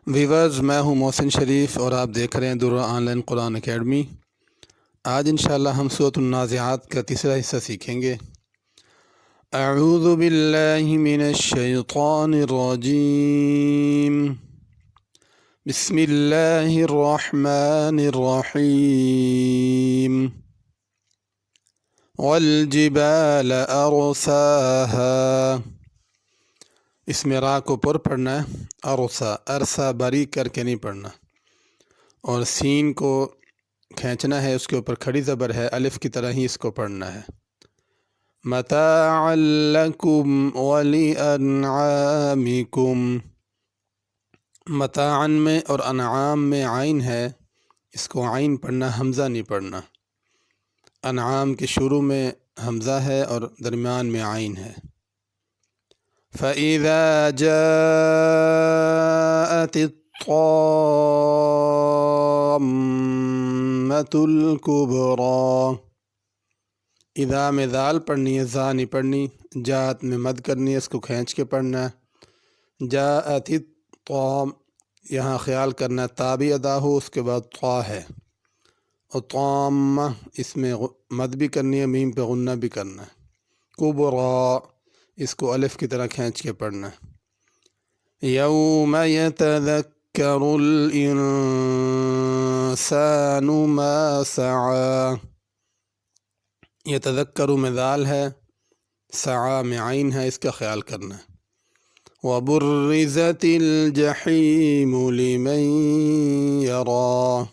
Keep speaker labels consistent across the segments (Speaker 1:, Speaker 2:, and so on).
Speaker 1: Viewers, میں ہوں محسن شریف اور آپ دیکھ رہے ہیں درہ آن لائن قرآن اکیڈمی۔ آج انشاءاللہ ہم سورۃ النازعات کا تیسرا حصہ سیکھیں گے۔ اعوذ باللہ من الشیطان الرجیم، بسم اللہ الرحمن الرحیم، والجبال ارساہا۔ اس میں را کو پر پڑھنا ہے، ارسا ارسا باریک کر کے نہیں پڑھنا، اور سین کو کھینچنا ہے، اس کے اوپر کھڑی زبر ہے، الف کی طرح ہی اس کو پڑھنا ہے۔ متاعا لکم ولانعامکم، متاعا میں اور انعام میں عین ہے، اس کو عین پڑھنا، حمزہ نہیں پڑھنا۔ انعام کے شروع میں حمزہ ہے اور درمیان میں عین ہے۔ فَإِذَا جَاءَتِ الطَّامَّةُ الْكُبْرَى، اذا میں ذال پڑھنی ہے، زا نہیں پڑھنی۔ جاءت میں مد کرنی ہے، اس کو کھینچ کے پڑھنا ہے۔ جاءت الطام، یہاں خیال کرنا ہے تا بھی ادا ہو، اس کے بعد طا ہے، اور طامہ اس میں مد بھی کرنی ہے، میم پہ غنہ بھی کرنا ہے۔ کبرا، اس کو الف کی طرح کھینچ کے پڑھنا ہے۔ یوم یتذکر الانسان ما سعی، یتذکر میں ذال ہے، سعی میں عین ہے، اس کا خیال کرنا ہے۔ وبرزت الجحیم لمن یری،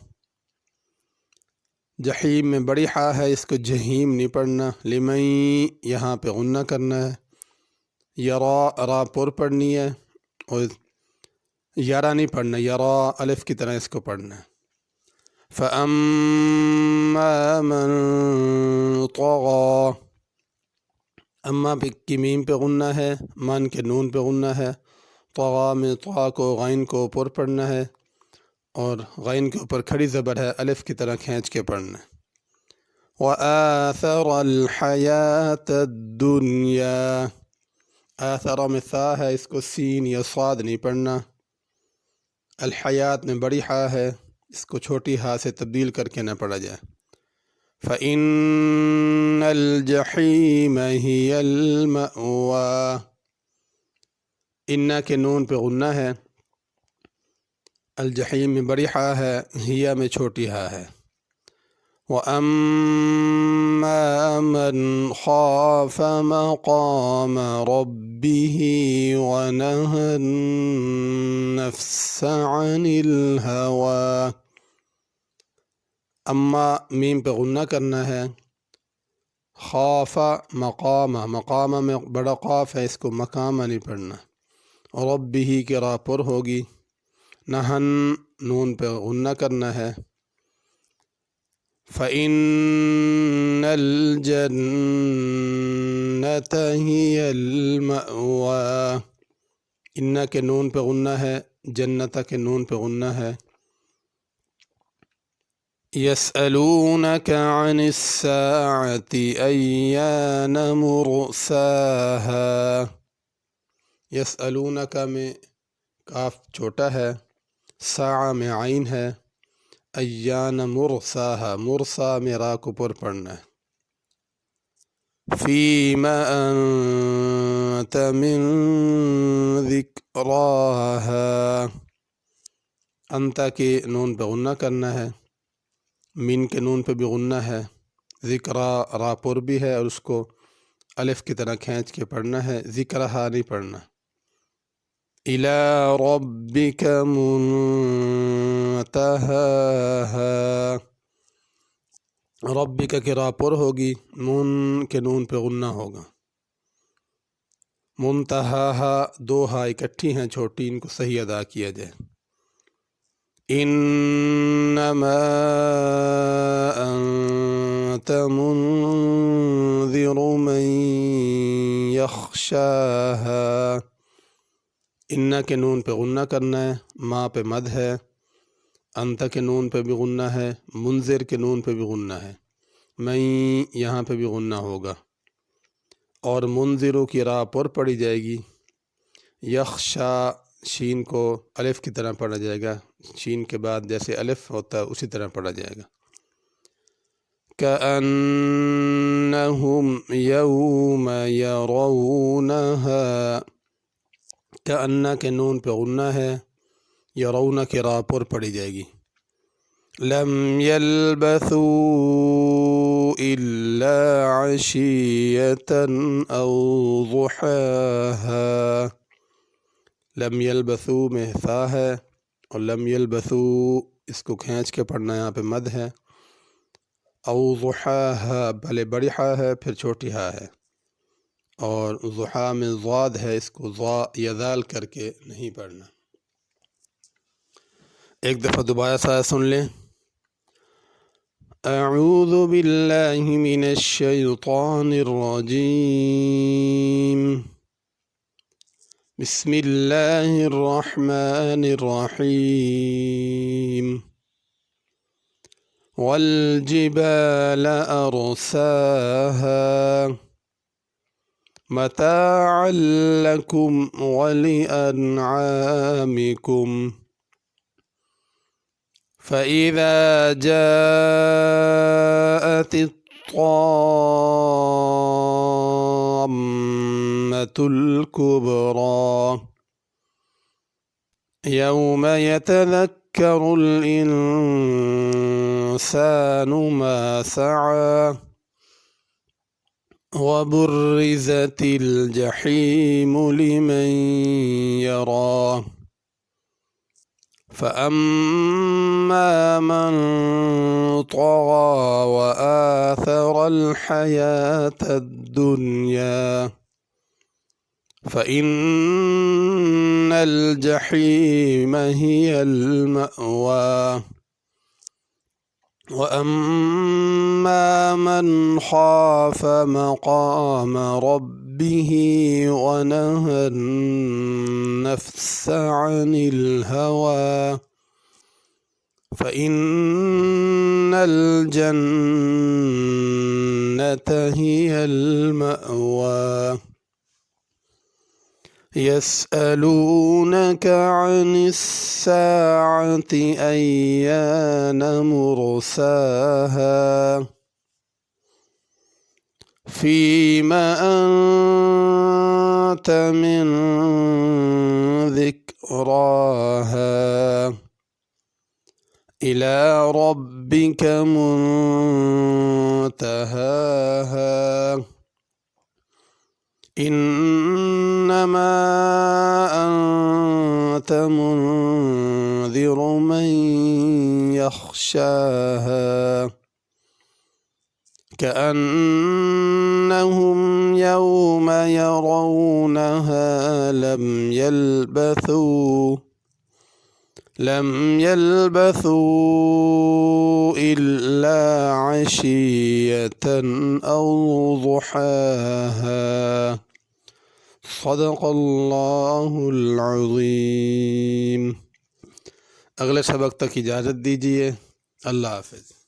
Speaker 1: جحیم میں بڑی حا ہے، اس کو جہیم نہیں پڑھنا۔ لمن یہاں پہ غنہ کرنا ہے۔ یرا را پر پڑھنی ہے، اور یارا نہیں پڑھنا، یرا الف کی طرح اس کو پڑھنا ہے۔ فَأَمَّا مَن طَغَى، اما کی میم پہ غنہ ہے، من کے نون پہ غنہ ہے۔ طغى میں طا کو غین کو پر پڑھنا ہے، اور غین کے اوپر کھڑی زبر ہے، الف کی طرح کھینچ کے پڑھنا ہے۔ وَآثَرَ الْحَيَاةَ الدُّنْيَا، آثر میں ثا ہے، اس کو سین یا صاد نہیں پڑھنا۔ الحیات میں بڑی ہا ہے، اس کو چھوٹی ہا سے تبدیل کر کے نہ پڑھا جائے۔ فَإِنَّ الْجَحِيمَ هِيَ الْمَأْوَى، اِنَّا کے نون پہ غنہ ہے، الجحیم میں بڑی ہا ہے، ہیا میں چھوٹی ہا ہے۔ وَأَمَّا مَنْ خَافَ مَقَامَ رَبِّهِ وَنَهَى النَّفْسَ عَنِ الْهَوَى، اما میم پہ غنہ کرنا ہے۔ خاف مقامہ، مقامہ میں بڑا قاف ہے، اس کو مقامہ نہیں پڑھنا۔ ربہ کی را پر ہوگی۔ نہن نون پہ غنہ کرنا ہے۔ فَإِنَّ الْجَنَّةَ هِيَ الْمَأْوَى، اِنَّا کے نون پہ غنہ ہے، جنت کے نون پہ غنہ ہے۔ يَسْأَلُونَكَ عَنِ السَّاعَةِ أَيَّانَ مُرْسَاهَا، يَسْأَلُونَكَ میں کاف چھوٹا ہے، ساعہ میں عین ہے، ایان مرساہا، مرسا میں را کو پر پڑھنا ہے۔ فِيمَ أَنْتَ مِنْ ذِكْرَاهَا، انت کے نون پہ غنہ کرنا ہے، من کے نون پہ بھی غنہ ہے۔ ذکرہ را پر بھی ہے، اور اس کو الف کی طرح کھینچ کے پڑھنا ہے، ذکرہا نہیں پڑھنا۔ إِلَى رَبِّكَ مُنْتَهَاهَا، ربک کی را پر ہوگی، من کے نون پہ غنہ ہوگا۔ منتہاہا دو ہا اکٹھی ہیں چھوٹی، ان کو صحیح ادا کیا جائے۔ انما انت منذر من یخشاہا، انا کے نون پہ غنہ کرنا ہے، ما پہ مد ہے، انت کے نون پہ بھی غنہ ہے، منذر کے نون پہ بھی غنہ ہے، میں یہاں پہ بھی غنہ ہوگا، اور منذروں کی را پر پڑی جائے گی۔ یخشا شین کو الف کی طرح پڑھا جائے گا، شین کے بعد جیسے الف ہوتا ہے اسی طرح پڑھا جائے گا۔ كأنهم يوم يرونها، كأن کے نون پہ غنہ ہے، یرون کے را پر پڑھی جائے گی۔ لم يلبثوا إلا عشية أو ضحاها، لم يلبثوا میں ثا ہے اور لم يلبثوا اس کو کھینچ کے پڑھنا، یہاں پہ مد ہے۔ او ضحاها پہلے بڑی ہا ہے پھر چھوٹی ہا ہے، اور ضحا میں ضاد ہے، اس کو ضا یا ذال کر کے نہیں پڑھنا۔ ایک دفعہ دوبارہ سا سن لیں۔ اعوذ باللہ من الشیطان الرجیم، بسم اللہ الرحمن الرحیم، والجبال أرساها متاعا لكم ولأنعامكم، فإذا جاءت الطامة الكبرى يوم يتذكر الإنسان ما سعى، وبرزت الجحيم لمن يرى، فأما من طغى وآثر الحياة الدنيا فإن الجحيم هي المأوى، وأما من خاف مقام ربه ونهى النفس عن الهوى فإن الجنة هي المأوى، يسألونك عن الساعة أيان مرساها فيما أنت من ذكراها إلى ربك منتهاها، إنما أنت منذر من يخشاها كأنهم يوم يرونها لم يلبثوا إلا عشية أو ضحاها، صدق اللہ العظیم۔ اگلے سبق تک اجازت دیجیے، اللہ حافظ۔